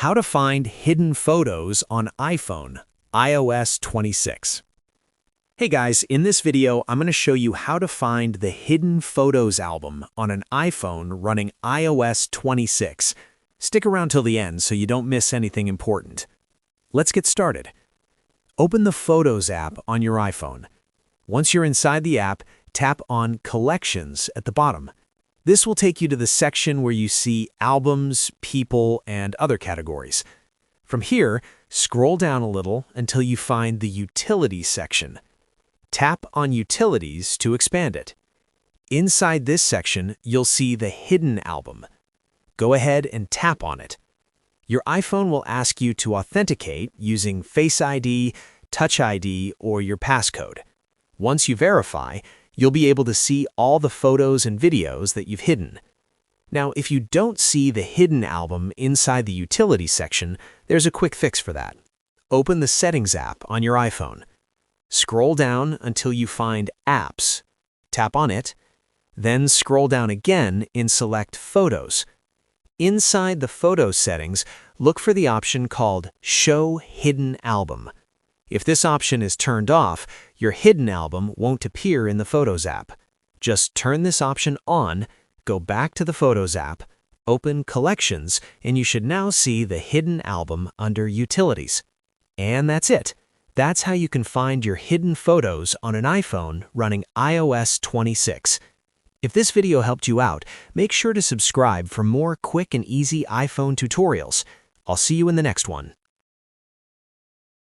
How to find hidden photos on iPhone, iOS 26. Hey guys, in this video, I'm going to show you how to find the hidden photos album on an iPhone running iOS 26. Stick around till the end so you don't miss anything important. Let's get started. Open the Photos app on your iPhone. Once you're inside the app, tap on Collections at the bottom. This will take you to the section where you see albums, people, and other categories. From here, scroll down a little until you find the Utilities section. Tap on Utilities to expand it. Inside this section, you'll see the Hidden album. Go ahead and tap on it. Your iPhone will ask you to authenticate using Face ID, Touch ID, or your passcode. Once you verify, you'll be able to see all the photos and videos that you've hidden. Now, if you don't see the Hidden album inside the Utilities section, there's a quick fix for that. Open the Settings app on your iPhone. Scroll down until you find Apps. Tap on it. Then scroll down again and select Photos. Inside the Photos settings, look for the option called Show Hidden Album. If this option is turned off, your hidden album won't appear in the Photos app. Just turn this option on, go back to the Photos app, open Collections, and you should now see the hidden album under Utilities. And that's it. That's how you can find your hidden photos on an iPhone running iOS 26. If this video helped you out, make sure to subscribe for more quick and easy iPhone tutorials. I'll see you in the next one.